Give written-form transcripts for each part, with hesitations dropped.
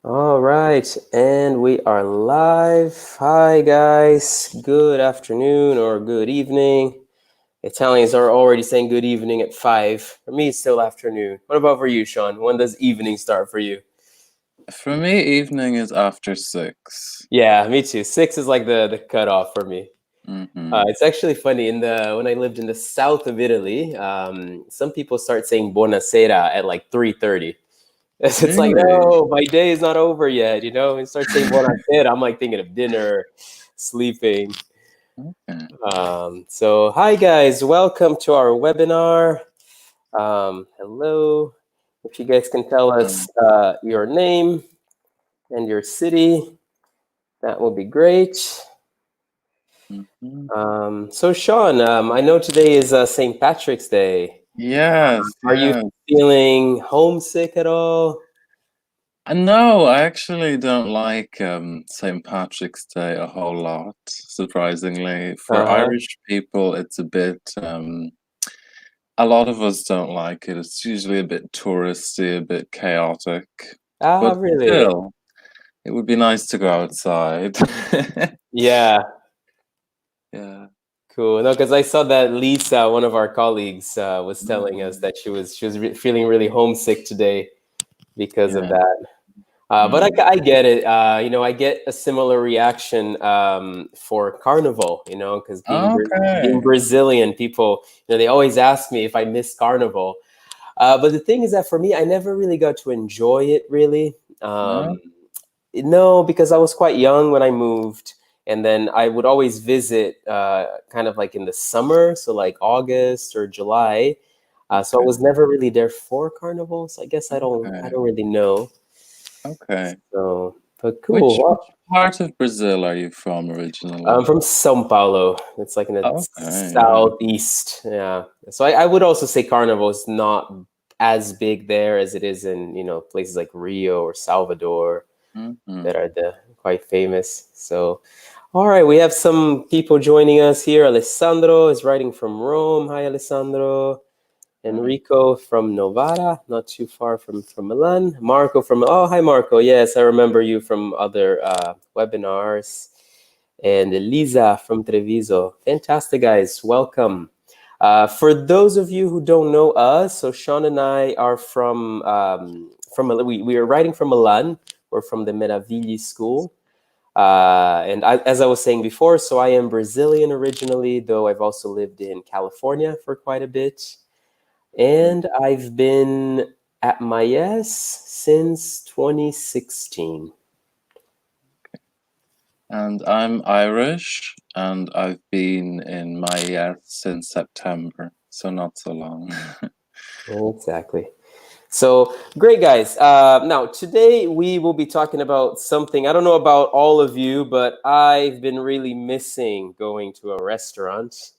All right, and we are live. Hi, guys. Good afternoon or good evening. Italians are already saying good evening at 5. For me, it's still afternoon. What about for you, Sean? When does evening start for you? For me, evening is after 6. Yeah, me too. 6 is like the cutoff for me. Mm-hmm. It's actually funny. When I lived in the south of Italy, some people start saying buonasera at like 3:30. It's like, Really? no, my day is not over yet. And start saying buonasera. I'm like thinking of dinner, sleeping. Okay. So, hi guys, welcome to our webinar. Hello. If you guys can tell us your name and your city, that would be great. Mm-hmm. So, Sean, I know today is St. Patrick's Day. Yes, Are you yes. feeling homesick at all? No, I actually don't like St. Patrick's Day a whole lot, surprisingly. For Uh-huh. Irish people, it's a lot of us don't like it. It's usually a bit touristy, a bit chaotic. Ah, But really? still, it would be nice to go outside. Yeah. Yeah. Cool. No, because I saw that Lisa, one of our colleagues, was telling us Mm. that she was feeling really homesick today because of Yeah. that. But Mm. I get it. I get a similar reaction for Carnival. Because being Okay. Brazilian, people, they always ask me if I miss Carnival. But the thing is that for me, I never really got to enjoy it. Really, No? no, because I was quite young when I moved, and then I would always visit, kind of like in the summer, so like August or July. So I Okay. was never really there for Carnival. So I guess I Okay. don't really know. Okay. So, but cool. Which Well, part of Brazil are you from I'm originally? from São Paulo. It's like in the Okay, yeah. southeast. Yeah. So I would also say Carnival is not as big there as it is in, places like Rio or Salvador that Mm-hmm. are the quite famous. So, all right, we have some people joining us here. Alessandro is writing from Rome. Hi, Alessandro. Right. Enrico from Novara, not too far from Milan. Marco from, oh, hi, Marco. Yes, I remember you from other webinars. And Elisa from Treviso. Fantastic, guys. Welcome. For those of you who don't know us, so Sean and I are we are writing from Milan. We're from the Meravigli School. As I was saying before, so I am Brazilian originally, though I've also lived in California for quite a bit. Mm. And I've been at Mayes since 2016. And I'm Irish, and I've been in Maya since September, so not so long. Exactly. So great, guys. Now, today we will be talking about something. I don't know about all of you, but I've been really missing going to a restaurant.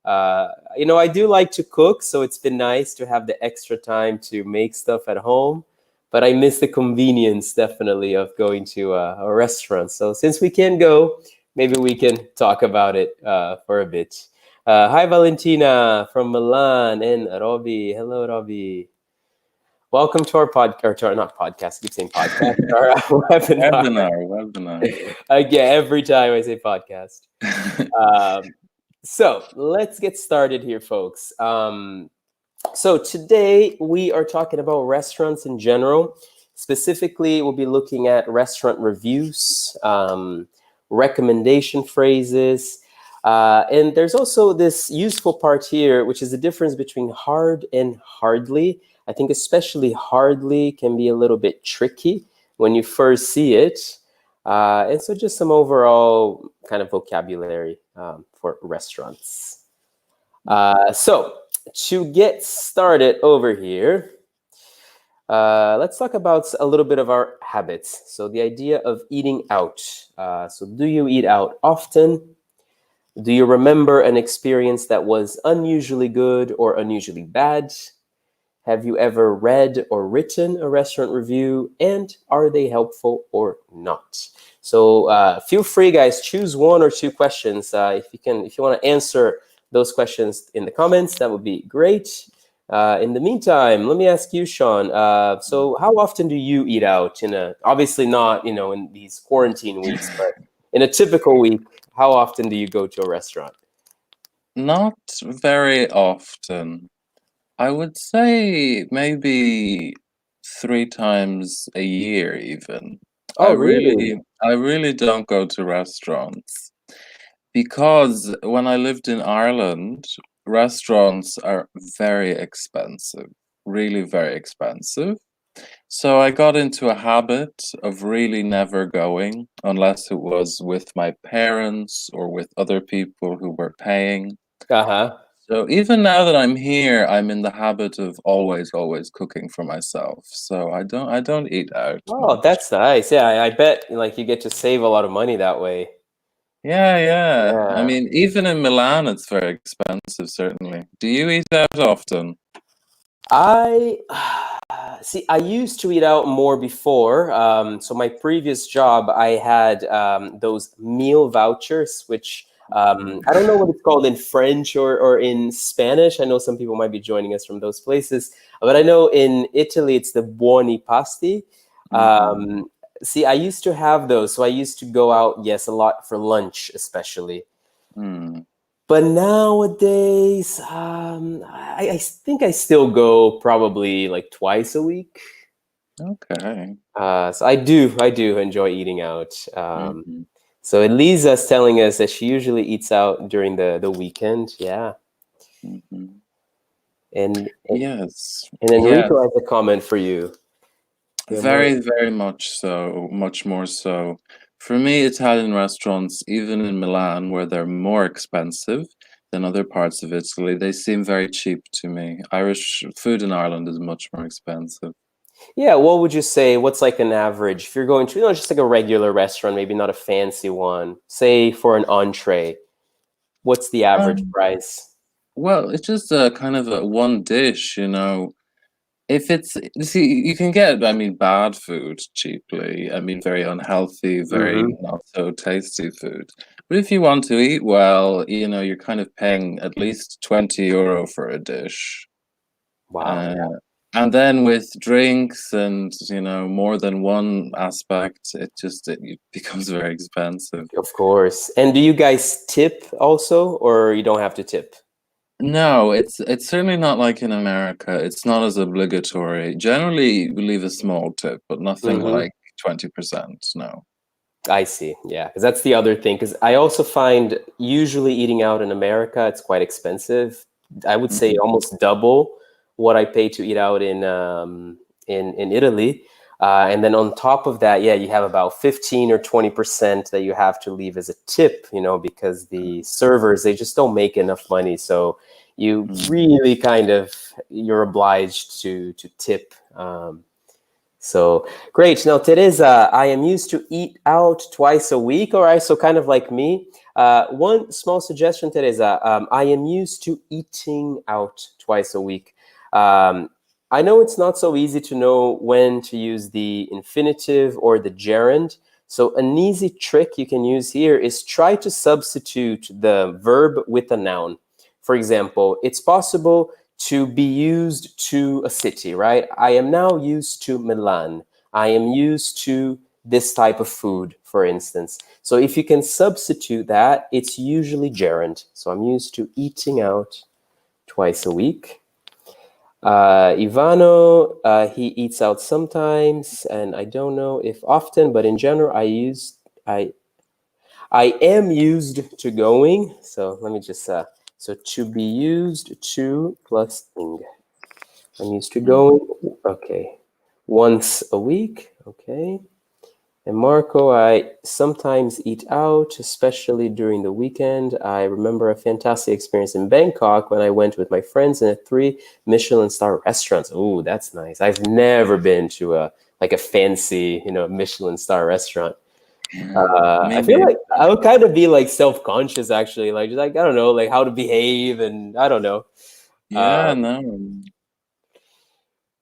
I do like to cook, so it's been nice to have the extra time to make stuff at home. But I miss the convenience, definitely, of going to a restaurant. So since we can't go, maybe we can talk about it for a bit. Hi, Valentina from Milan, and Robbie. Hello, Robbie. Welcome to our podcast, or to our, not podcast, I keep saying podcast, our webinar. Webinar. Again, every time I say podcast. Um, so let's get started here, folks. So today we are talking about restaurants in general. Specifically, we'll be looking at restaurant reviews, recommendation phrases, and there's also this useful part here, which is the difference between hard and hardly. I think especially hardly can be a little bit tricky when you first see it. And so just some overall kind of vocabulary for restaurants. So to get started over here, let's talk about a little bit of our habits. So the idea of eating out. So do you eat out often? Do you remember an experience that was unusually good or unusually bad? Have you ever read or written a restaurant review, and are they helpful or not? So feel free, guys, choose one or two questions. If you want to answer those questions in the comments, that would be great. In the meantime, let me ask you, Sean. So, how often do you eat out? Obviously not, in these quarantine weeks, but in a typical week, how often do you go to a restaurant? Not very often. I would say maybe 3 times a year, even. I Oh, really? really, I really don't go to restaurants because when I lived in Ireland, restaurants are very expensive, really very expensive. So I got into a habit of really never going unless it was with my parents or with other people who were paying. Uh-huh. So even now that I'm here, I'm in the habit of always cooking for myself. So I don't eat out Oh, much. that's nice. Yeah, I bet like you get to save a lot of money that way. Yeah, yeah. I Yeah. mean, even in Milan, it's very expensive, certainly. Do you eat out often? I see. I used to eat out more before. So my previous job, I had those meal vouchers, which I don't know what it's called in French or in Spanish. I know some people might be joining us from those places, but I know in Italy it's the buoni pasti. Mm-hmm. See, I used to have those, so I used to go out, yes, a lot for lunch, especially. Hmm. But nowadays, I think I still go probably like twice a week. Okay. So I do enjoy eating out. Mm-hmm. So Elisa's telling us that she usually eats out during the weekend. Yeah, Mm-hmm. and Yes. and Yes. Enrico has a comment for you. Yeah, more. Very, very much so, much more so. For me, Italian restaurants, even in Milan, where they're more expensive than other parts of Italy, they seem very cheap to me. Irish food in Ireland is much more expensive. Yeah, what would you say? What's like an average if you're going to, just like a regular restaurant, maybe not a fancy one. Say for an entree, what's the average Um, price? well, it's just a kind of a one dish, you know. If it's, you see, you can get, I mean, bad food cheaply. I mean, very unhealthy, very Mm-hmm. not so tasty food. But if you want to eat well, you know, you're kind of paying at least €20 for a dish. Wow. Uh, and then with drinks and, you know, more than one aspect, it becomes very expensive. Of course. And do you guys tip also, or you don't have to tip? No, it's certainly not like in America. It's not as obligatory. Generally, we leave a small tip, but nothing Hmm. like 20%. No. I see. Yeah, because that's the other thing. Because I also find usually eating out in America, it's quite expensive. I would say Mhm. almost double what I pay to eat out in Italy. And then on top of that, yeah, you have about 15 or 20% that you have to leave as a tip, because the servers, they just don't make enough money. So you Mm. really you're obliged to tip. So great. Now, Teresa, I am used to eat out twice a week, all right? So kind of like me. One small suggestion, Teresa. I am used to eating out twice a week. Um, I know it's not so easy to know when to use the infinitive or the gerund. So an easy trick you can use here is try to substitute the verb with a noun. For example, it's possible to be used to a city, right? I am now used to Milan. I am used to this type of food, for instance. So if you can substitute that, it's usually gerund. So I'm used to eating out twice a week. Ivano, he eats out sometimes, and I don't know if often, but in general, I am used to going. So let me just so to be used to plus ing. I'm used to Mm. going, okay, once a week, okay. And Marco, I sometimes eat out, especially during the weekend. I remember a fantastic experience in Bangkok when I went with my friends in a 3 Michelin star restaurants. Oh, that's nice. I've never been to a fancy, Michelin star restaurant. Me I feel neither. like I would kind of be like self-conscious actually, like just like I don't know, like how to behave and I don't know. Yeah, Um, no.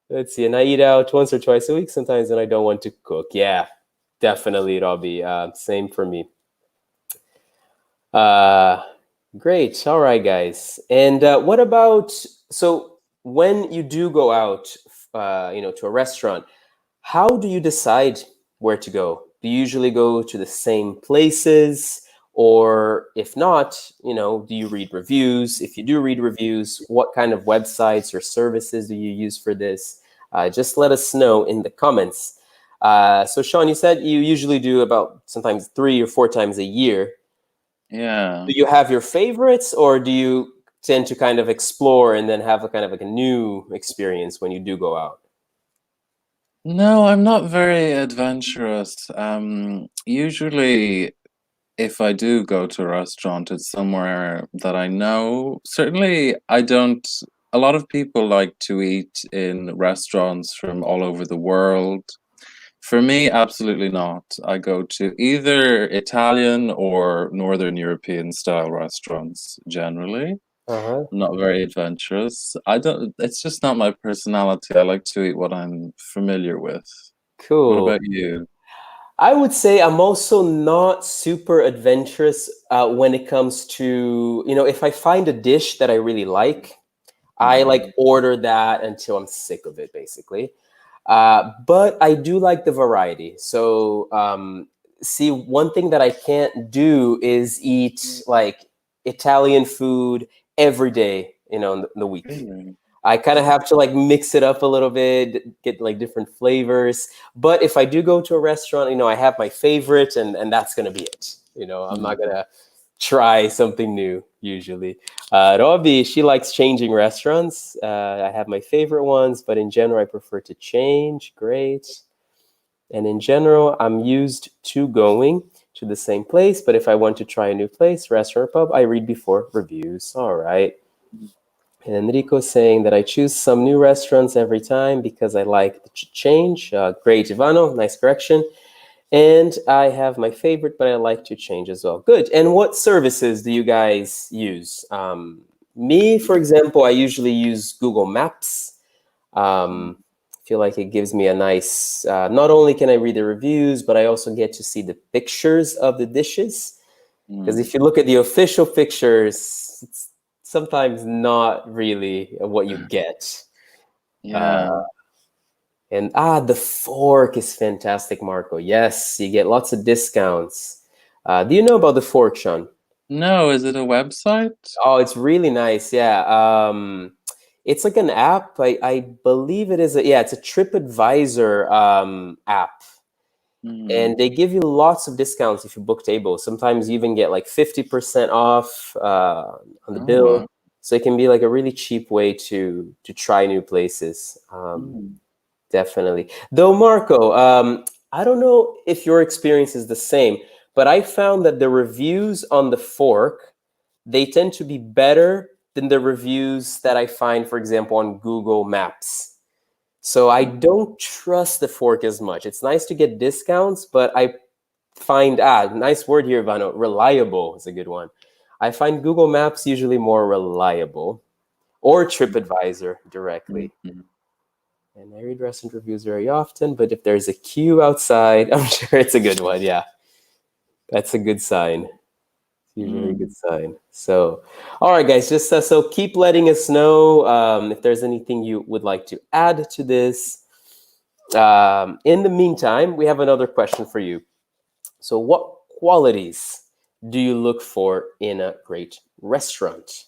Let's see, and I eat out once or twice a week sometimes, and I don't want to cook. Yeah, definitely, it'll be same for me. Uh, Great. All right, guys. And what about so? when you do go out, to a restaurant, how do you decide where to go? Do you usually go to the same places? Or if not, do you read reviews? If you do read reviews, what kind of websites or services do you use for this? Just let us know in the comments. So, Sean, you said you usually do about sometimes 3 or 4 times a year. Yeah. Do you have your favorites, or do you tend to kind of explore and then have a kind of like a new experience when you do go out? No, I'm not very adventurous. Usually, if I do go to a restaurant, it's somewhere that I know. Certainly, I don't. A lot of people like to eat in restaurants from all over the world. For me, absolutely not. I go to either Italian or Northern European style restaurants generally. Uh-huh. I'm not very adventurous. I don't, it's just not my personality. I like to eat what I'm familiar with. What Cool. about you? I would say I'm also not super adventurous when it comes to, if I find a dish that I really like, I like Mm, order that until I'm sick of it, basically. But I do like the variety. So, see, one thing that I can't do is eat like Italian food every day, in the week. really? I kind of have to like mix it up a little bit, get like different flavors. But if I do go to a restaurant, I have my favorite, and that's gonna be it. I'm not Mm, gonna try something new usually. Robbie, she likes changing restaurants. I have my favorite ones, but in general, I prefer to change. Great. And in general, I'm used to going to the same place. But if I want to try a new place, restaurant, or pub, I read before reviews. All right. And Enrico saying that I choose some new restaurants every time because I like the change. Great, Ivano, nice correction. And I have my favorite, but I like to change as well. Good. And what services do you guys use? Me, for example, I usually use Google Maps. mm, I feel like it gives me a nice, not only can I read the reviews, but I also get to see the pictures of the dishes. Because mm. if you look at the official pictures, it's sometimes not really what you get. Yeah. Uh, and the fork is fantastic, Marco. Yes, you get lots of discounts. Do you know about the fork, Sean? No, is it a website? Oh, it's really nice. Yeah. It's like an app. I believe it is. Yeah, it's a TripAdvisor app. Mm. And they give you lots of discounts if you book tables. Sometimes you even get like 50% off on the Oh, wow. bill. So it can be like a really cheap way to try new places. Mm, Definitely. Though, Marco, I don't know if your experience is the same, but I found that the reviews on the fork, they tend to be better than the reviews that I find, for example, on Google Maps. So I mm, don't trust the fork as much. It's nice to get discounts, but I find, nice word here, Vano, reliable is a good one. I find Google Maps usually more reliable, or TripAdvisor mm, directly. mm, And I read restaurant reviews very often, but if there's a queue outside, I'm sure it's a good one. Yeah, that's a good sign. It's usually a good mm. sign. So, all right, guys, just so keep letting us know if there's anything you would like to add to this. In the meantime, we have another question for you. So, what qualities do you look for in a great restaurant?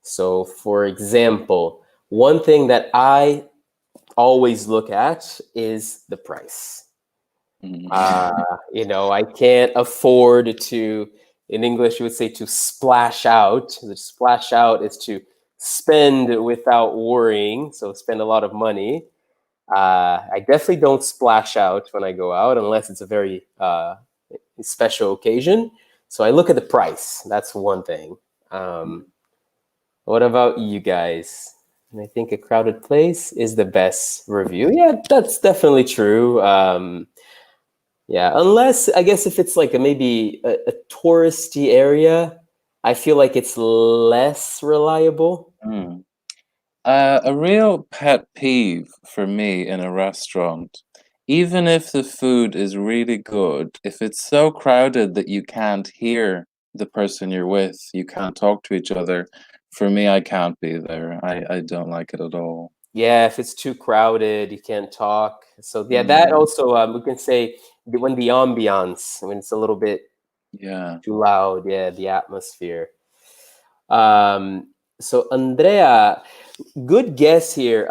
So, for example, one thing that I always look at is the price. Mm. I can't afford to, in English, you would say to splash out. To splash out is to spend without worrying, so spend a lot of money. I definitely don't splash out when I go out unless it's a very special occasion. So I look at the price. That's one thing. Um, what about you guys? And I think a crowded place is the best review. Yeah, that's definitely true. Yeah, unless I guess if it's like maybe a touristy area, I feel like it's less reliable. Mm. A real pet peeve for me in a restaurant, even if the food is really good, if it's so crowded that you can't hear the person you're with, you can't talk to each other, For me, I can't be there. I don't like it at all. Yeah, if it's too crowded, you can't talk. So yeah, that Mm, also we can say when the ambiance, when it's a little bit yeah. too loud, yeah, the atmosphere. Um, so Andrea, good guess here.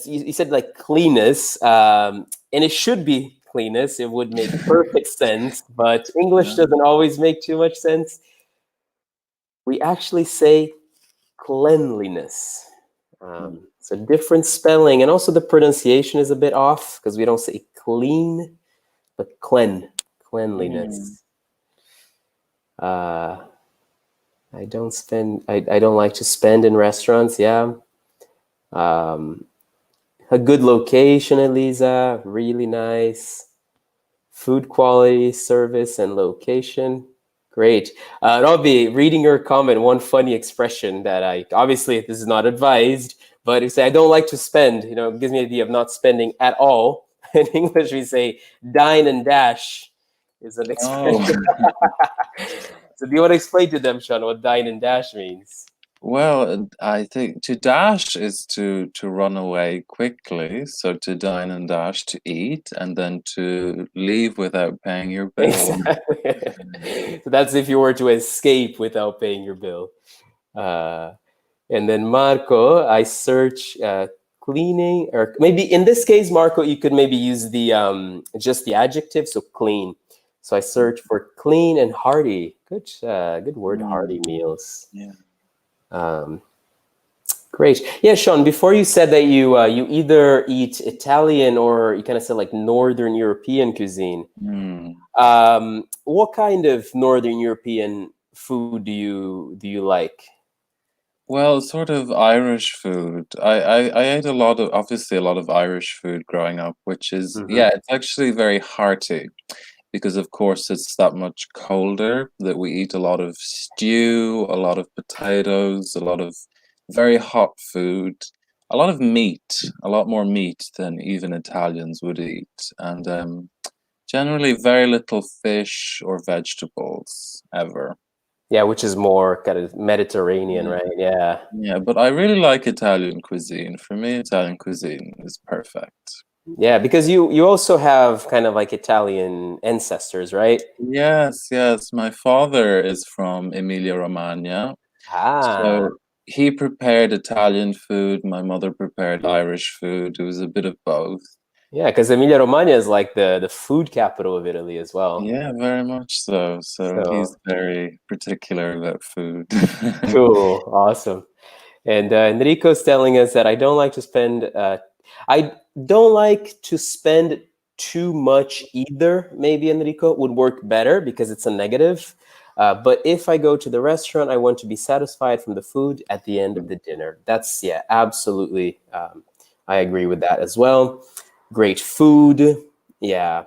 You said like cleanness, and it should be cleanness. It would make perfect sense, but English Yeah. doesn't always make too much sense. We actually say cleanliness. Mm. So different spelling, and also the pronunciation is a bit off because we don't say clean, but Mm. cleanliness. Uh, I don't spend. I don't like to spend in restaurants. Yeah. Um, a good location, Elisa. Really nice. Food quality, service, and location. Great. Robbie, reading your comment, one funny expression that I obviously this is not advised, but you say I don't like to spend. You know, it gives me the idea of not spending at all. In English, we say dine and dash is an Oh, expression. So, do you want to explain to them, Sean, what dine and dash means? well, I think to dash is to run away quickly. So to dine and dash, to eat, and then to leave without paying your bill. Exactly. So that's if you were to escape without paying your bill. Uh, and then Marco, I search cleaning, or maybe in this case, Marco, you could maybe use the just the adjective, so clean. So I search for clean and hearty. Good word, hearty Mm, meals. yeah. Um, Great. Yeah, Sean, before you said that you either eat Italian or you kind of said like Northern European cuisine. Mm. What kind of Northern European food do you like? Well, sort of Irish food. I ate a lot of, obviously, a lot of Irish food growing up, which is, Hmm. yeah, it's actually very hearty because, of course, it's that much colder that we eat a lot of stew, a lot of potatoes, a lot of very hot food, a lot of meat, a lot more meat than even Italians would eat, and generally very little fish or vegetables ever. Yeah, which is more kind of Mediterranean, Yeah. right? Yeah. Yeah, but I really like Italian cuisine. For me, Italian cuisine is perfect. Yeah, because you also have kind of like Italian ancestors, right? Yes, yes. My father is from Emilia-Romagna, Ah, so he prepared Italian food. My mother prepared Irish food. It was a bit of both. yeah, because Emilia Romagna is like the food capital of Italy as well. Yeah, very much so. So he's So very particular about food. cool, awesome. And Enrico's telling us that I don't like to spend. I don't like to spend too much either. Maybe Enrico would work better because it's a negative. But if I go to the restaurant, I want to be satisfied from the food at the end of the dinner. That's yeah, absolutely. I agree with that as well. Great food, yeah.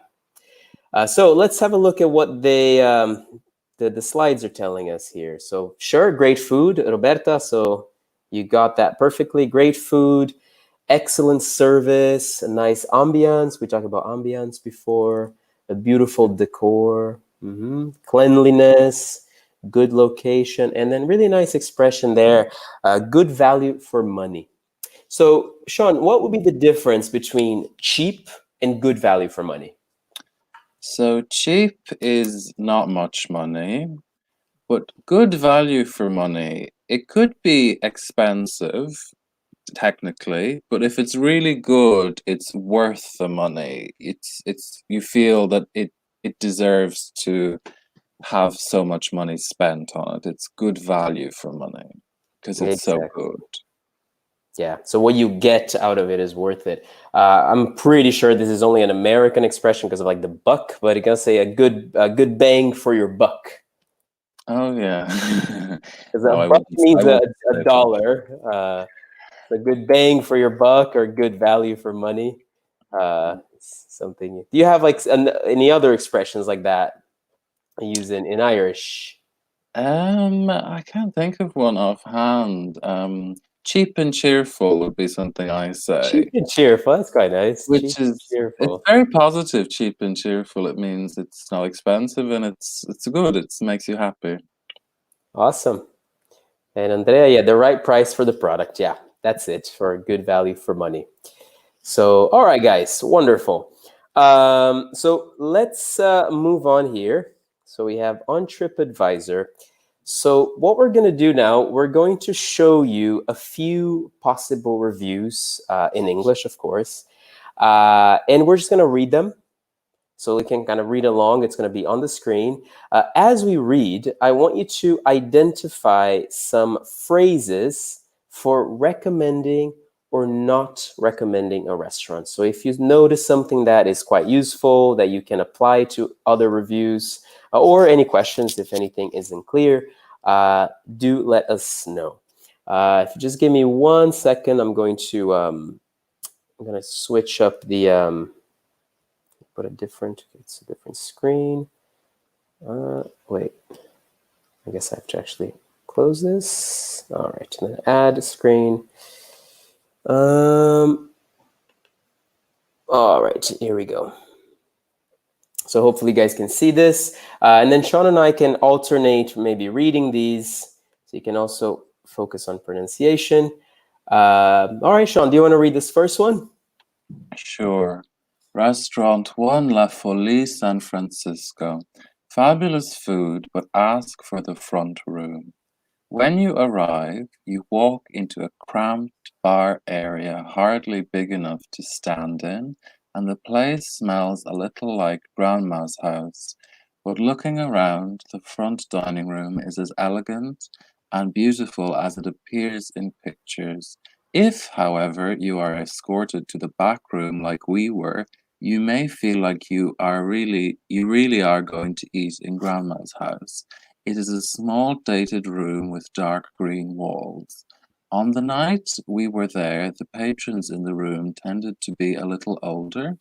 So let's have a look at what the slides are telling us here. So sure, great food, Roberta. So you got that perfectly. Great food, excellent service, a nice ambiance. We talked about ambiance before. A beautiful decor, cleanliness, good location, and then really nice expression there. Good value for money. So Sean, what would be the difference between cheap and good value for money? So cheap is not much money, but good value for money. It could be expensive, technically, but if it's really good, it's worth the money. It's you feel that it deserves to have so much money spent on it. It's good value for money because it's so Exactly. good. Yeah. So what you get out of it is worth it. I'm pretty sure this is only an American expression because of like the buck, but you can say a good bang for your buck. Oh yeah. Because a No, buck I means wouldn't a say that. dollar. A good bang for your buck or good value for money. It's something. Do you have like any other expressions like that used in Irish? I can't think of one offhand. Cheap and cheerful would be something I Cheap say, and cheerful. That's quite nice. which Cheap and is it's cheerful. very positive. Cheap and cheerful. It means it's not expensive and it's good. It makes you happy. Awesome. And Andrea, yeah, the right price for the product. Yeah, that's it, for good value for money. So, all right, guys, wonderful. So let's move on here. So we have on TripAdvisor. So what we're going to do now, we're going to show you a few possible reviews in English, of course, and we're just going to read them. So we can kind of read along. It's going to be on the screen. As we read, I want you to identify some phrases for recommending or not recommending a restaurant. So if you notice something that is quite useful that you can apply to other reviews, or any questions, if anything isn't clear, do let us know. If you just give me 1 second, I'm going to switch up the put it's a different screen. Wait, I guess I have to actually close this. All right, and then add a screen. All right, here we go. So hopefully you guys can see this. And then Sean and I can alternate maybe reading these. So you can also focus on pronunciation. All right, Sean, do you want to read this first one? Sure. Restaurant 1 La Folie, San Francisco. Fabulous food, but ask for the front room. When you arrive, you walk into a cramped bar area hardly big enough to stand in, and the place smells a little like Grandma's house. But looking around, the front dining room is as elegant and beautiful as it appears in pictures. If, however, you are escorted to the back room like we were, you may feel like you really are going to eat in Grandma's house. It is a small dated room with dark green walls. On the night we were there, the patrons in the room tended to be a little older.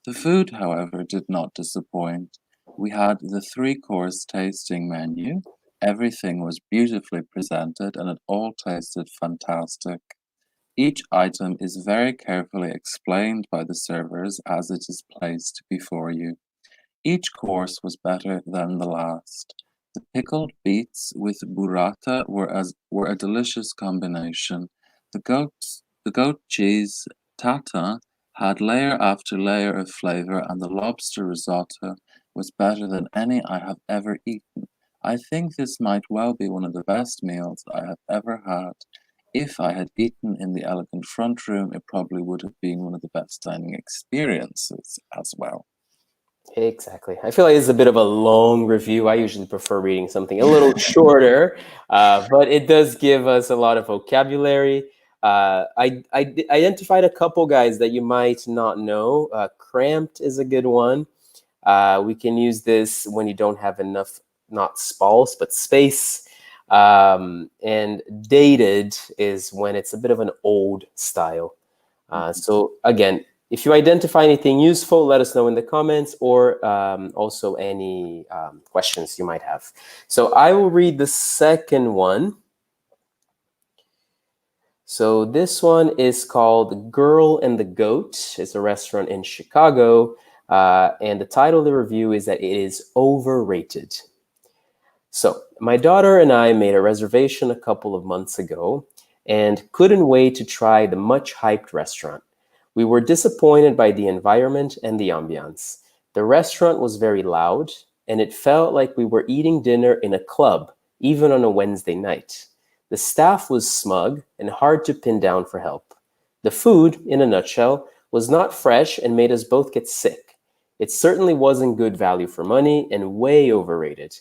The food, however, did not disappoint. We had the three-course tasting menu. Everything was beautifully presented and it all tasted fantastic. Each item is very carefully explained by the servers as it is placed before you. Each course was better than the last. The pickled beets with burrata were a delicious combination. The goat cheese tatin had layer after layer of flavor, and the lobster risotto was better than any I have ever eaten. I think this might well be one of the best meals I have ever had. If I had eaten in the elegant front room, it probably would have been one of the best dining experiences as well. Exactly. I feel like it's a bit of a long review. I usually prefer reading something a little shorter, but it does give us a lot of vocabulary. I identified a couple guys that you might not know. Cramped is a good one. We can use this when you don't have enough, not spalls, but space. And dated is when it's a bit of an old style. So again, if you identify anything useful, let us know in the comments, or also any questions you might have. So I will read the second one. So this one is called Girl and the Goat. It's a restaurant in Chicago. And the title of the review is that it is overrated. So my daughter and I made a reservation a couple of months ago and couldn't wait to try the much hyped restaurant. We were disappointed by the environment and the ambiance. The restaurant was very loud, and it felt like we were eating dinner in a club, even on a Wednesday night. The staff was smug and hard to pin down for help. The food, in a nutshell, was not fresh and made us both get sick. It certainly wasn't good value for money and way overrated.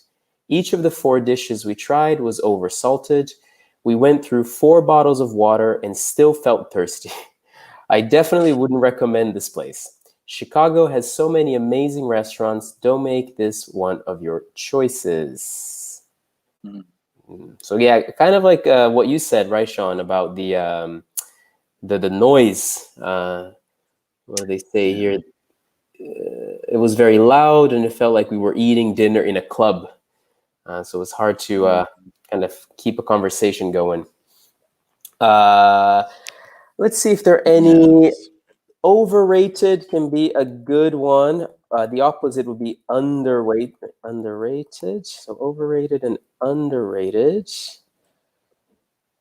Each of the 4 dishes we tried was oversalted. We went through 4 bottles of water and still felt thirsty. I definitely wouldn't recommend this place. Chicago has so many amazing restaurants. Don't make this one of your choices. Mm. So yeah, kind of like what you said, right, Sean, about the noise. What do they say Yeah. here? It was very loud, and it felt like we were eating dinner in a club. So it's hard to Mm. kind of keep a conversation going. Uh, let's see if there are any. Yes. Overrated can be a good one. The opposite would be underrated. So overrated and underrated.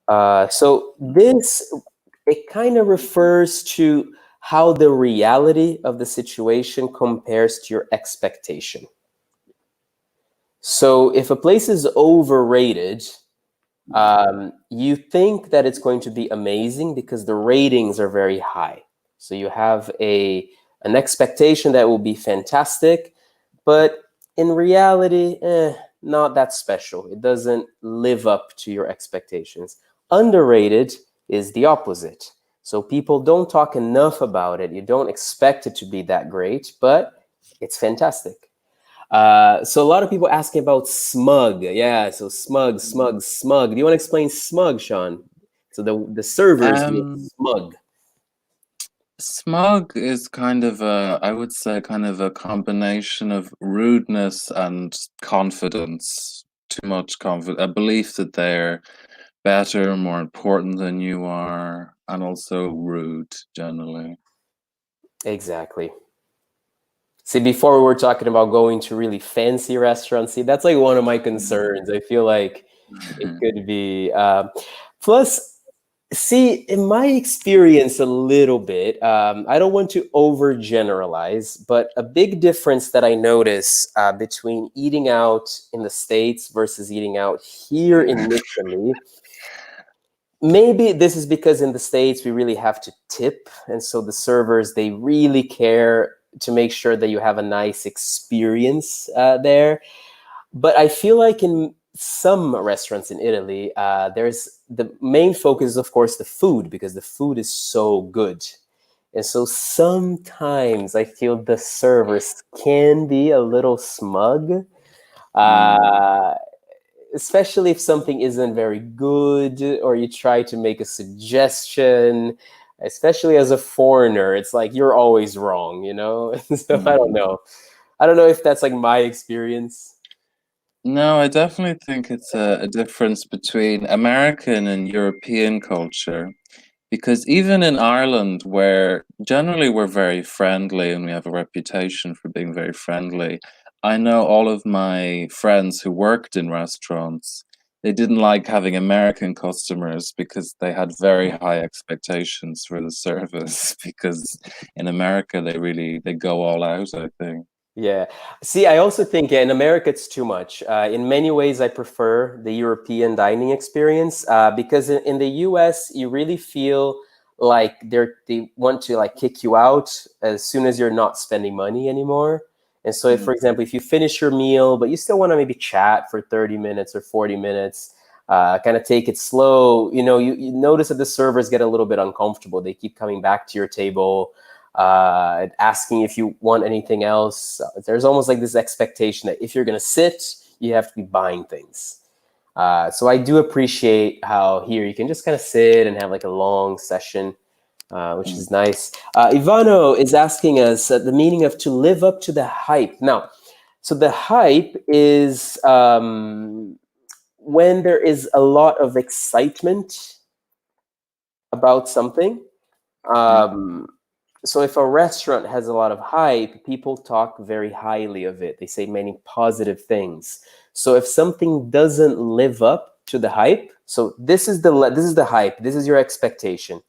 So this, it kind of refers to how the reality of the situation compares to your expectation. So if a place is overrated, you think that it's going to be amazing because the ratings are very high. So you have an expectation that will be fantastic, but in reality, not that special. It doesn't live up to your expectations. Underrated is the opposite. So people don't talk enough about it. You don't expect it to be that great, but it's fantastic. So a lot of people asking about smug. Yeah, so smug, smug, smug. Do you want to explain smug, Sean? So the servers being Um, smug. Smug is kind of I would say, kind of a combination of rudeness and confidence. Too much confidence, a belief that they're better, more important than you are, and also rude generally. Exactly. See, before we were talking about going to really fancy restaurants. See, that's like one of my concerns. I feel like it could be. Plus, see, in my experience, a little bit, I don't want to overgeneralize, but a big difference that I notice between eating out in the States versus eating out here in Italy. Maybe this is because in the States we really have to tip, and so the servers, they really care to make sure that you have a nice experience there. But I feel like in some restaurants in Italy, there's the main focus is, of course, the food, because the food is so good. And so sometimes I feel the servers can be a little smug. Mm, Uh, Especially if something isn't very good or you try to make a suggestion, especially as a foreigner, it's like you're always wrong, you know. So I don't mm. know, I don't know if that's like my experience. No, I definitely think it's a difference between American and European culture. Because even in Ireland, where generally we're very friendly and we have a reputation for being very friendly, I know all of my friends who worked in restaurants, they didn't like having American customers because they had very high expectations for the service because in America they go all out, I think. Yeah. See, I also think, yeah, in America it's too much. In many ways, I prefer the European dining experience because in the US, you really feel like they want to like kick you out as soon as you're not spending money anymore. And so, if, for Mm, example, if you finish your meal, but you still want to maybe chat for 30 minutes or 40 minutes, kind of take it slow, you notice that the servers get a little bit uncomfortable. They keep coming back to your table, asking if you want anything else. There's almost like this expectation that if you're going to sit, you have to be buying things. So I do appreciate how here you can just kind of sit and have like a long session, which mm, is nice. Ivano is asking us the meaning of to live up to the hype. Now, so the hype is when there is a lot of excitement about something. mm, Um, so if a restaurant has a lot of hype, people talk very highly of it. They say many positive things. So if something doesn't live up to the hype, so this is the hype, this is your expectation,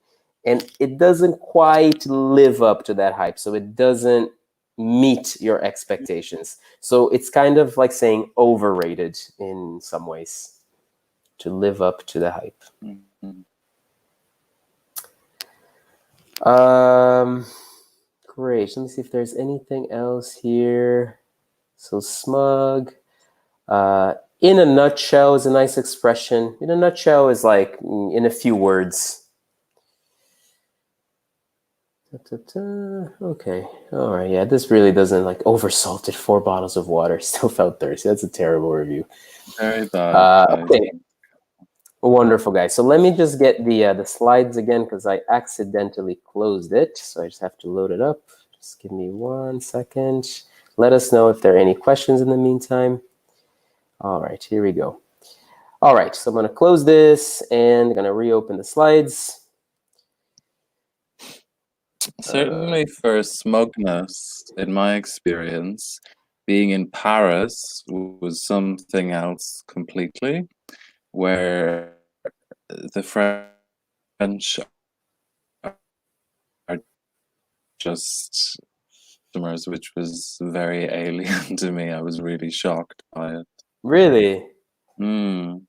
and it doesn't quite live up to that hype. So it doesn't meet your expectations. So it's kind of like saying overrated in some ways, to live up to the hype. mm, mm. Um, Great. Let me see if there's anything else here. So smug. In a nutshell is a nice expression. In a nutshell is like in a few words. Ta-ta-ta. Okay. All right. Yeah, this really doesn't like oversalted 4 bottles of water. Still felt thirsty. That's a terrible review. Very bad Okay. taste. Wonderful, guys. So let me just get the slides again because I accidentally closed it. So I just have to load it up. Just give me 1 second. Let us know if there are any questions in the meantime. All right, here we go. All right, so I'm going to close this and I'm going to reopen the slides. Certainly for smugness, in my experience, being in Paris was something else completely, where the French are just customers, which was very alien to me. I was really shocked by it. Really? Mm.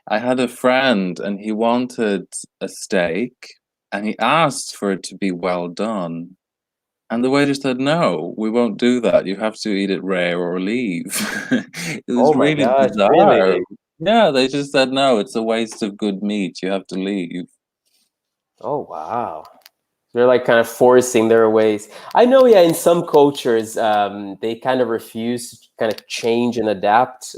I had a friend and he wanted a steak and he asked for it to be well done. And the waiter said, "No, we won't do that. You have to eat it rare or leave." It Oh was my really gosh, bizarre. really? Yeah, they just said, "No, it's a waste of good meat. You have to leave." Oh wow. They're like kind of forcing their ways. I know, yeah, in some cultures, they kind of refuse to kind of change and adapt.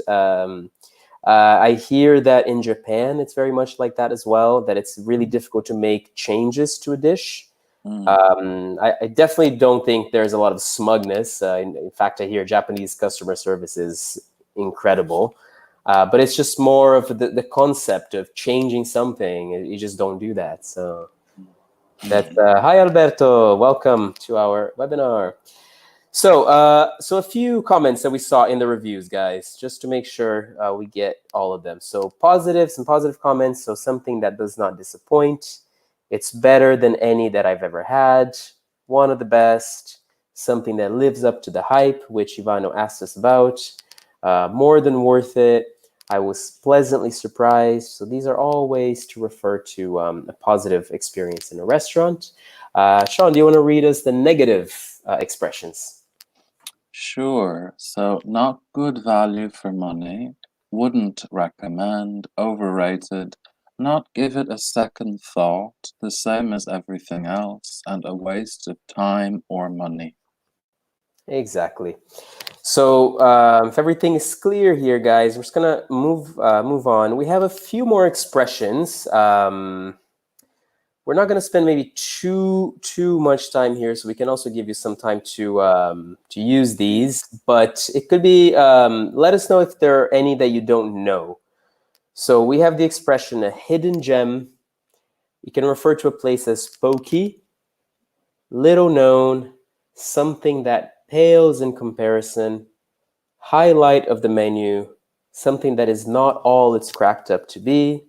I hear that in Japan, it's very much like that as well, that it's really difficult to make changes to a dish. Mm, I definitely don't think there's a lot of smugness. In fact, I hear Japanese customer service is incredible. But it's just more of the concept of changing something. You just don't do that. So that's mm. hi Alberto, welcome to our webinar. So a few comments that we saw in the reviews, guys, just to make sure we get all of them. So some positive comments. So something that does not disappoint. It's better than any that I've ever had. One of the best. Something that lives up to the hype, which Ivano asked us about. More than worth it. I was pleasantly surprised. So these are all ways to refer to a positive experience in a restaurant. Sean, do you want to read us the negative expressions? Sure. So, not good value for money, wouldn't recommend, overrated, not give it a second thought, the same as everything else, and a waste of time or money. Exactly. So if everything is clear here, guys, we're just gonna move on. We have a few more expressions. We're not gonna spend maybe too much time here, so we can also give you some time to use these. But it could be. Let us know if there are any that you don't know. So we have the expression a hidden gem. You can refer to a place as pokey, little known, something that pales in comparison, highlight of the menu, something that is not all it's cracked up to be,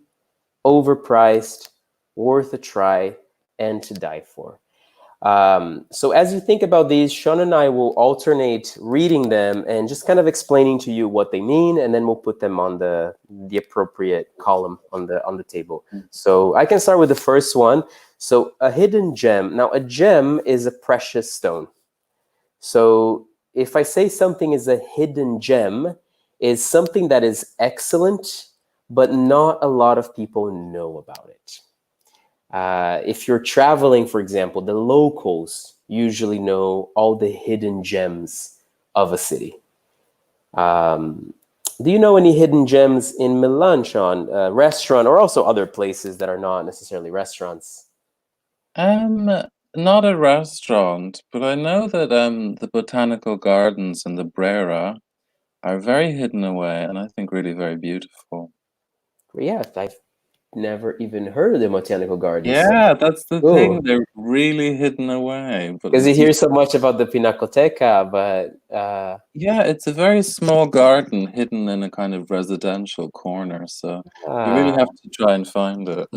overpriced, worth a try, and to die for. So as you think about these, Sean and I will alternate reading them and just kind of explaining to you what they mean, and then we'll put them on the appropriate column on the table. So I can start with the first one. So a hidden gem. Now a gem is a precious stone. So if I say something is a hidden gem, is something that is excellent, but not a lot of people know about it. If you're traveling, for example, the locals usually know all the hidden gems of a city. Um, do you know any hidden gems in Milan, Sean? Restaurant or also other places that are not necessarily restaurants? Um, Not a restaurant, but I know that the botanical gardens in the Brera are very hidden away and I think really very beautiful. Yeah, I've never even heard of the Botanical Gardens. So Yeah, that's the thing. cool. They're really hidden away, but Because you it's a hear so much about the Pinacoteca, but yeah, it's a very small garden hidden in a kind of residential corner, so you really uh, have to try and find it.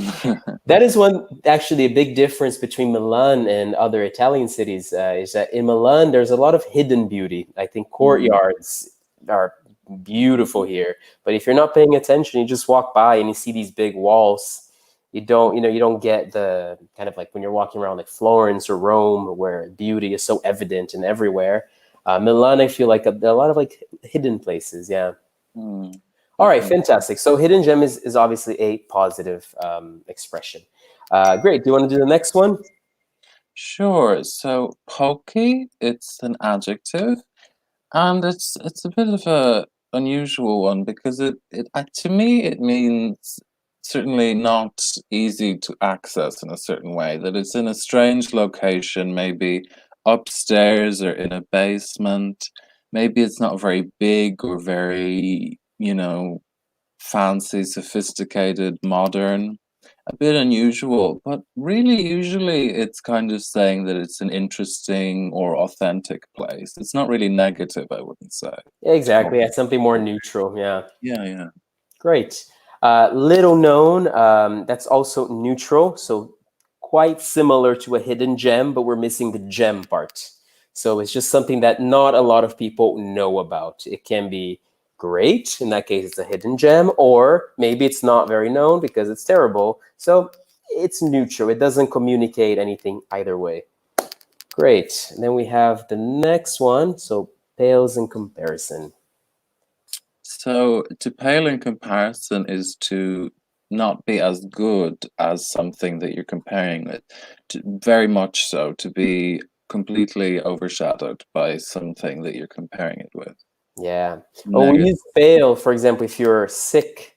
that is one actually a big difference between Milan and other Italian cities. Is that in Milan there's a lot of hidden beauty. I think Mm, courtyards are beautiful here, but if you're not paying attention, you just walk by and you see these big walls. You don't get the kind of like when you're walking around like Florence or Rome, where beauty is so evident and everywhere. Milan, I feel like a lot of like hidden places. Yeah. mm, All right, definitely. fantastic. So hidden gem is obviously a positive expression. Great. Do you want to do the next one? Sure. So pokey, it's an adjective. And it's a bit of a unusual one because to me it means certainly not easy to access in a certain way, that it's in a strange location, maybe upstairs or in a basement. Maybe it's not very big or very, fancy, sophisticated, modern. A bit unusual, but really, usually it's kind of saying that it's an interesting or authentic place. It's not really negative, I wouldn't say. Exactly. Yeah, something more neutral. Yeah. Yeah, yeah. Great. Little known, that's also neutral, so quite similar to a hidden gem, but we're missing the gem part. So it's just something that not a lot of people know about. It can be great, in that case, it's a hidden gem, or maybe it's not very known because it's terrible. So it's neutral, it doesn't communicate anything either way. Great. And then we have the next one, so pales in comparison. So to pale in comparison is to not be as good as something that you're comparing with. Very much so, to be completely overshadowed by something that you're comparing it with. Yeah. Oh, we use Negative. pale, for example, if you're sick.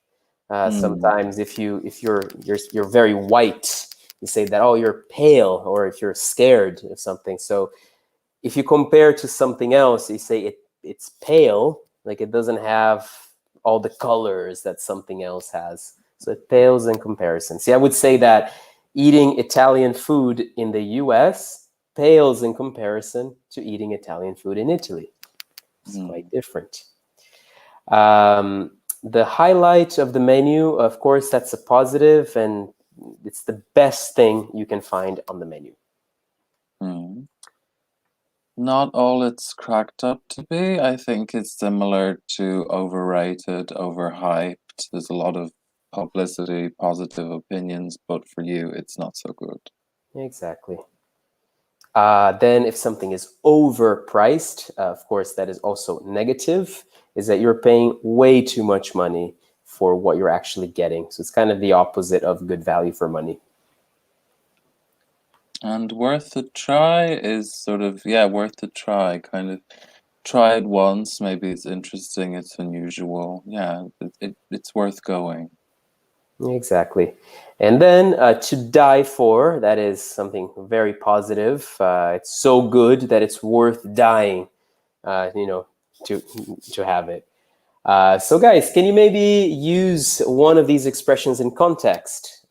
Mm, Sometimes, if you're very white, you say that, oh, you're pale, or if you're scared of something. So if you compare to something else, you say it's pale, like it doesn't have all the colors that something else has. So it pales in comparison. See, I would say that eating Italian food in the US pales in comparison to eating Italian food in Italy. It's quite mm. different. The highlight of the menu, of course, that's a positive, and it's the best thing you can find on the menu. Mm. Not all it's cracked up to be. I think it's similar to overrated, overhyped. There's a lot of publicity, positive opinions, but for you, it's not so good. Exactly. Then, if something is overpriced, of course, that is also negative, is that you're paying way too much money for what you're actually getting. So it's kind of the opposite of good value for money. And worth a try is sort of, yeah, worth a try. Kind of try it once. Maybe it's interesting, it's unusual. Yeah, it's worth going. Exactly. And then to die for, that is something very positive. It's so good that it's worth dying, uh, you know, to to have it. So, guys, can you maybe use one of these expressions in context?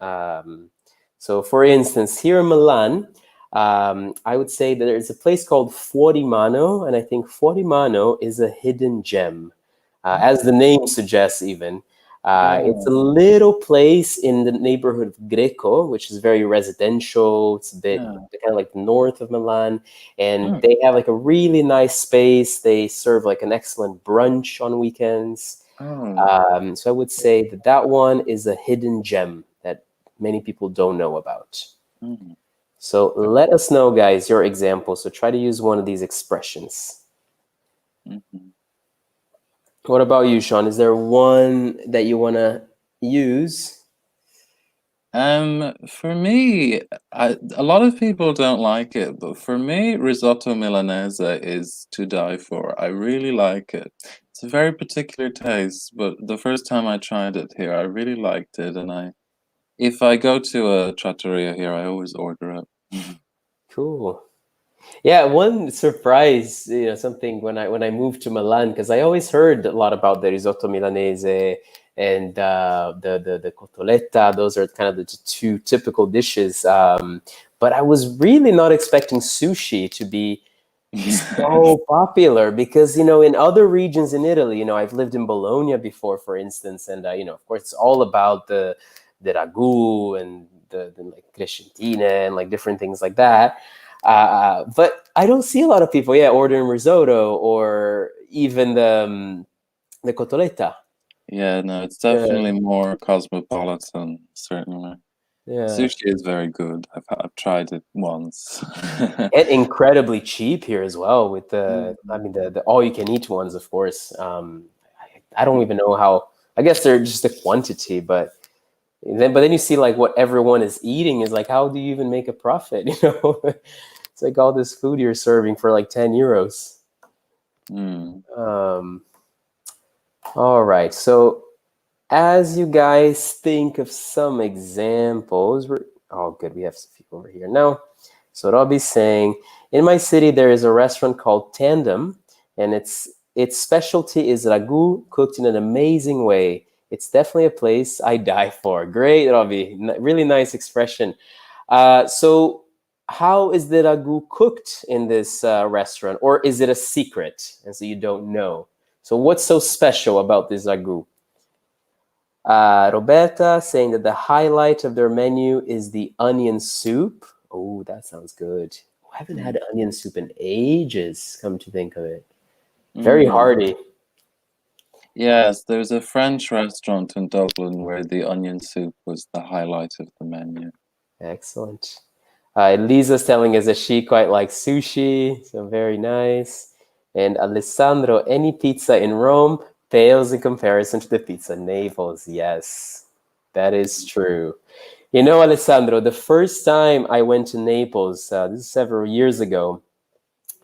So, for instance, here in Milan, I would say that there's a place called Fuorimano, and I think Fuorimano is a hidden gem, as the name suggests, even. It's a Oh, little place in the neighborhood of Greco, which is very residential. It's a bit yeah. kind of like the north of Milan, and Mm, they have like a really nice space. They serve like an excellent brunch on weekends. oh. So I would say that that one is a hidden gem that many people don't know about. Mm, So let us know, guys, your example. So try to use one of these expressions. mhm. What about you, Sean? Is there one that you want to use? For me, a lot of people don't like it, but for me, risotto Milanese is to die for. I really like it. It's a very particular taste, but the first time I tried it here, I really liked it, and if I go to a trattoria here, I always order it. Cool. Yeah, one surprise, something when I moved to Milan, because I always heard a lot about the risotto milanese and the cotoletta. Those are kind of the two typical dishes. But I was really not expecting sushi to be so popular because in other regions in Italy, I've lived in Bologna before, for instance, and of course it's all about the ragu and the like crescentine and like different things like that. But I don't see a lot of people, yeah, ordering risotto or even the cotoletta. Yeah, no, it's Yeah, definitely more cosmopolitan, certainly. yeah, Sushi is very good. I've tried it once. and incredibly cheap here as well. With I mean, Mhm. the all you can eat ones, of course. I don't even know how. I guess they're just the quantity, but then you see like what everyone is eating is like, how do you even make a profit? It's like all this food you're serving for like 10 euros. Mm, Um, all right, so as you guys think of some examples, oh, good, we have some people over here now. So what I'll be saying, in my city, there is a restaurant called Tandem, and its specialty is ragu cooked in an amazing way. It's definitely a place I die for. Great, Robbie. Really nice expression. So how is the ragu cooked in this restaurant, or is it a secret, and so you don't know? So what's so special about this ragu? Roberta saying that the highlight of their menu is the onion soup. Oh, that sounds good. I haven't had onion soup in ages, come to think of it. Very Mm. hearty. Yes, there's a French restaurant in Dublin where the onion soup was the highlight of the menu. Excellent. Lisa's telling us that she quite likes sushi, so very nice. And Alessandro, any pizza in Rome pales in comparison to the pizza in Naples. Yes, that is true. You know, Alessandro, the first time I went to Naples, this is several years ago,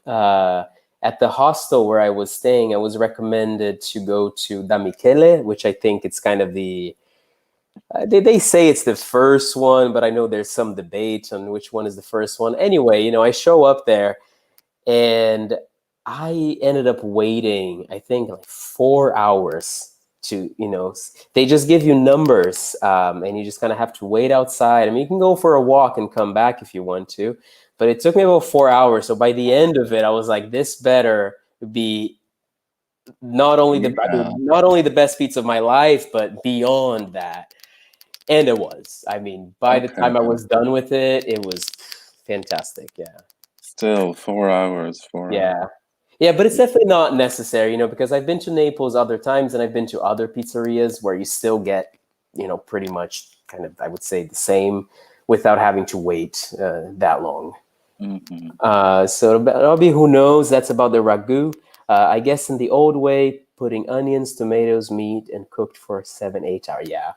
uh, at the hostel where I was staying, I was recommended to go to Da Michele, which I think it's kind of the they say it's the first one, but I know there's some debate on which one is the first one. Anyway, you know, I show up there and I ended up waiting, I think, like 4 hours to, you know, they just give you numbers and you just kind of have to wait outside. I mean, you can go for a walk and come back if you want to, but it took me about 4 hours. So by the end of it, I was like, this better be not only the I Yeah. mean, not only the best pizza of my life, but beyond that. And it was. I mean, by the Okay. time I was done with it, it was fantastic. Yeah. Still 4 hours, 4 hours. Yeah. Yeah, but it's definitely not necessary, you know, because I've been to Naples other times and I've been to other pizzerias where you still get, you know, pretty much kind of, I would say, the same without having to wait that long. Mm-hmm. So that'll be who knows. That's about the ragu. I guess in the old way, putting onions, tomatoes, meat, and cooked for 7, 8 hours. Yeah,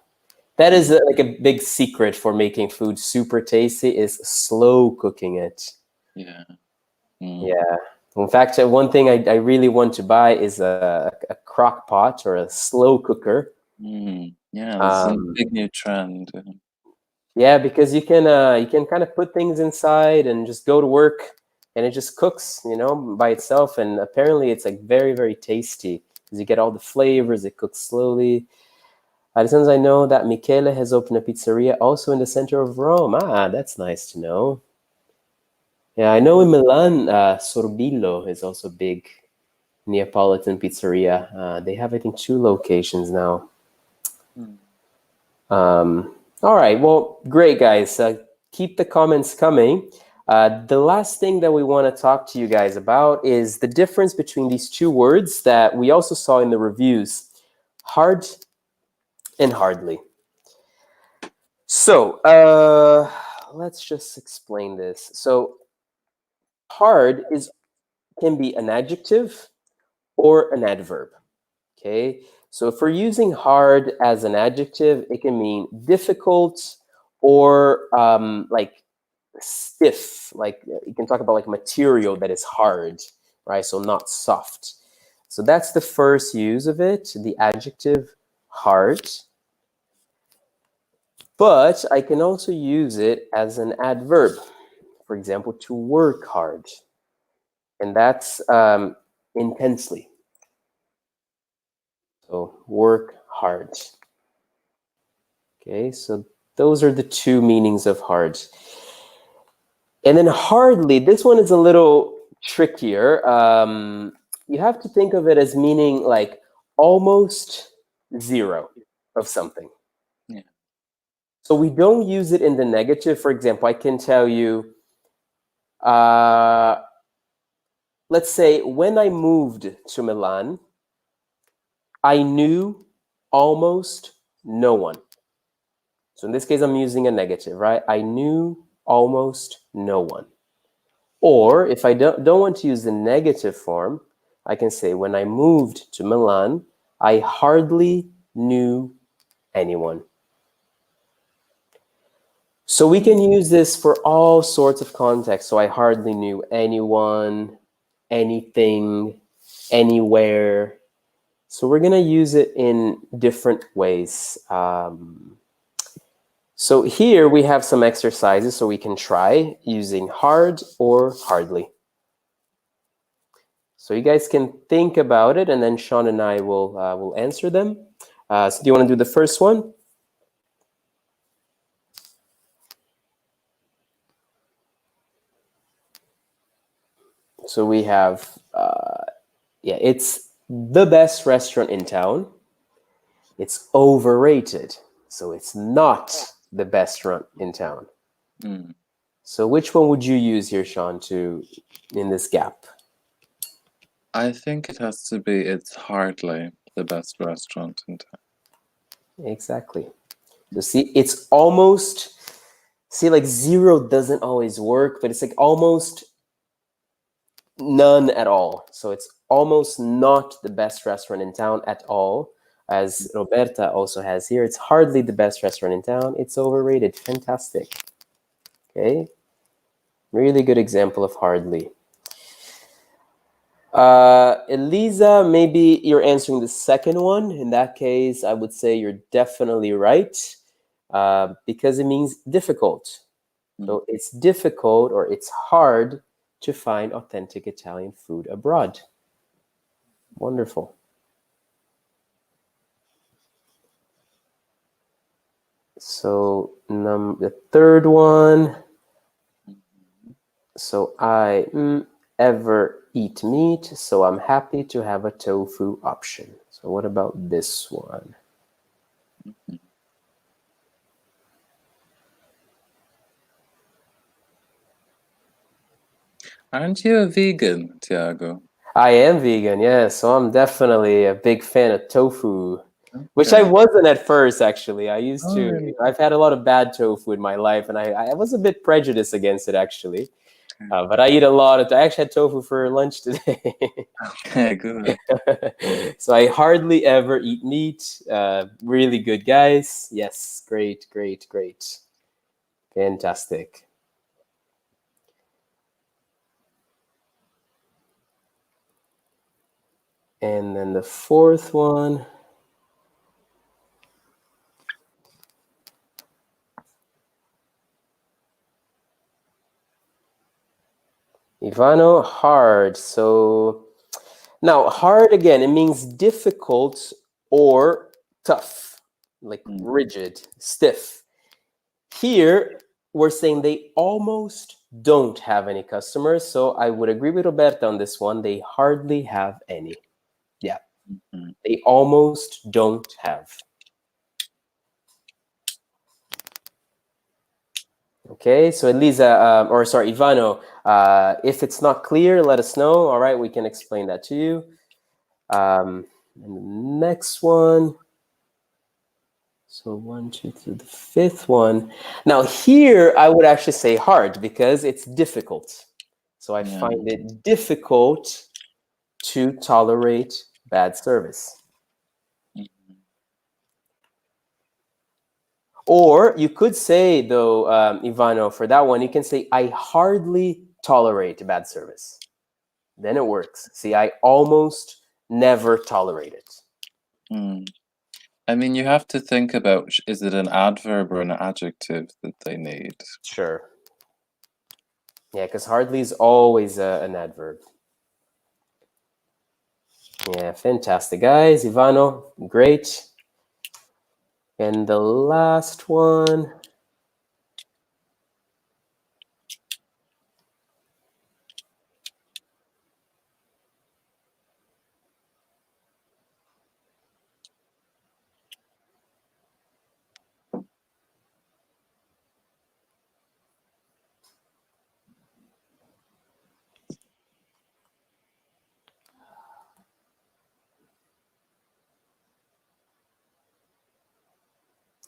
that is like a big secret for making food super tasty is slow cooking it. Yeah. Mm. Yeah. In fact, one thing I really want to buy is a crock pot or a slow cooker. Mm. Yeah, this is a Um, big new trend. yeah, because you can kind of put things inside and just go to work and it just cooks, you know, by itself. And apparently it's like very, very tasty because you get all the flavors, it cooks slowly. As soon as I know that Michele has opened a pizzeria also in the center of Rome. Ah, that's nice to know. Yeah, I know in Milan, Sorbillo is also big Neapolitan pizzeria. They have, I think, two locations now. Mm. All right, well, great, guys. Keep the comments coming. The last thing that we want to talk to you guys about is the difference between these two words that we also saw in the reviews, hard and hardly. So let's just explain this. So hard is can be an adjective or an adverb. Okay, so if we're using hard as an adjective, it can mean difficult or like stiff. Like you can talk about like material that is hard, right? So not soft. So that's the first use of it, the adjective hard. But I can also use it as an adverb. For example, to work hard, and that's intensely. So work hard. Okay, so those are the two meanings of hard. And then hardly, this one is a little trickier. You have to think of it as meaning like almost zero of something. Yeah. So we don't use it in the negative. For example, I can tell you, uh, let's say when I moved to Milan, I knew almost no one. So in this case, I'm using a negative, right? I knew almost no one. Or if I don't want to use the negative form, I can say, when I moved to Milan, I hardly knew anyone. So we can use this for all sorts of contexts. So I hardly knew anyone, anything, anywhere. So we're going to use it in different ways. So here we have some exercises so we can try using hard or hardly. So you guys can think about it, and then Sean and I will answer them. So do you want to do the first one? So we have, yeah, it's the best restaurant in town. It's overrated. So it's not the best restaurant in town. Mm. So which one would you use here, Sean, to in this gap? I think it has to be, it's hardly the best restaurant in town. Exactly. So see, it's almost, see, like zero doesn't always work, but it's like almost none at all. So it's almost not the best restaurant in town at all. As Roberta also has here, it's hardly the best restaurant in town. It's overrated. Fantastic. Okay. Really good example of hardly. Elisa, maybe you're answering the second one. In that case, I would say you're definitely right, because it means difficult. So it's difficult or it's hard to find authentic Italian food abroad. Wonderful. So the third one. So I ever eat meat, so I'm happy to have a tofu option. So what about this one? Aren't you a vegan, Thiago? I am vegan, yeah, so I'm definitely a big fan of tofu, which I Okay. wasn't at first, actually. I used Oh, to, really? I've had a lot of bad tofu in my life, and I was a bit prejudiced against it, actually. But I eat a lot of, I actually had tofu for lunch today. Okay, good. So I hardly ever eat meat. Really good, guys. Yes, great, great, great. Fantastic. And then the fourth one. Ivano, hard. So now hard again, it means difficult or tough, like rigid, stiff. Here, we're saying they almost don't have any customers. So I would agree with Roberta on this one. They hardly have any. Yeah, they almost don't have. Okay, so Elisa, or sorry, Ivano, if it's not clear, let us know. All right, we can explain that to you. And the next one. So 1, 2, 3, the fifth one. Now here, I would actually say hard because it's difficult. So I find it difficult to tolerate bad service. Or you could say, though, Ivano, for that one, you can say, I hardly tolerate bad service. Then it works. See, I almost never tolerate it. I mean, you have to think about, is it an adverb or an adjective that they need? Sure. Yeah, because hardly is always an adverb. Yeah, fantastic, guys. Ivano, great. And the last one.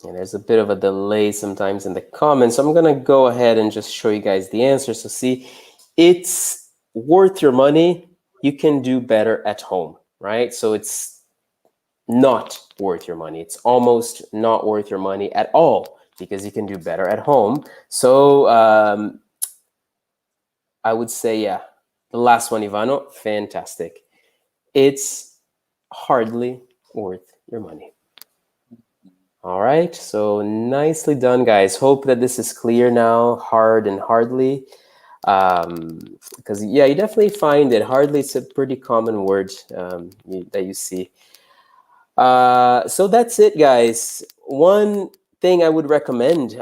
And there's a bit of a delay sometimes in the comments. So I'm going to go ahead and just show you guys the answer. So see, it's worth your money. You can do better at home, right? So it's not worth your money. It's almost not worth your money at all because you can do better at home. So I would say, yeah, the last one, Ivano, fantastic. It's hardly worth your money. All right, so nicely done, guys. Hope that this is clear now, hard and hardly. Because, yeah, you definitely find it. Hardly is a pretty common word that you see. So that's it, guys. One thing I would recommend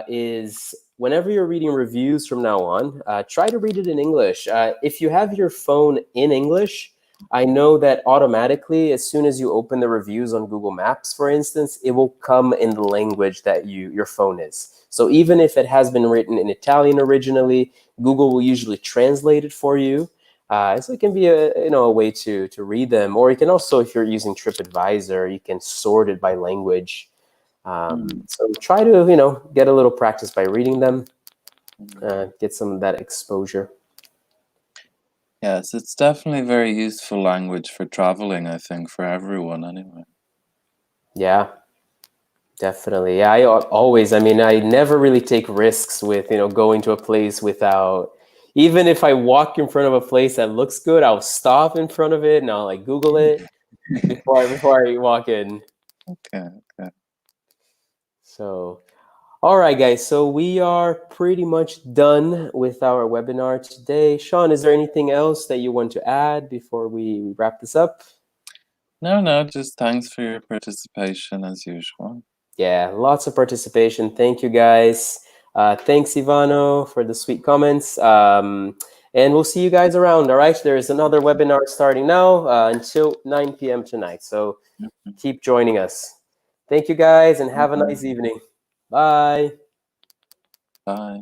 is whenever you're reading reviews from now on, try to read it in English. If you have your phone in English, I know that automatically, as soon as you open the reviews on Google Maps, for instance, it will come in the language that your phone is. So even if it has been written in Italian originally, Google will usually translate it for you. So it can be a way to read them, or you can also, if you're using TripAdvisor, you can sort it by language. So try to get a little practice by reading them, get some of that exposure. Yes, it's definitely a very useful language for traveling, I think, for everyone anyway. Yeah, definitely. Yeah, I mean, I never really take risks with, going to a place without, even if I walk in front of a place that looks good, I'll stop in front of it and I'll like Google it before I walk in. Okay, okay. So, all right, guys. So we are pretty much done with our webinar today. Sean, is there anything else that you want to add before we wrap this up? No, just thanks for your participation as usual. Yeah, lots of participation. Thank you, guys. Thanks, Ivano, for the sweet comments. And we'll see you guys around, all right? There is another webinar starting now until 9 p.m. tonight. So keep joining us. Thank you, guys, and have a nice evening. Bye. Bye.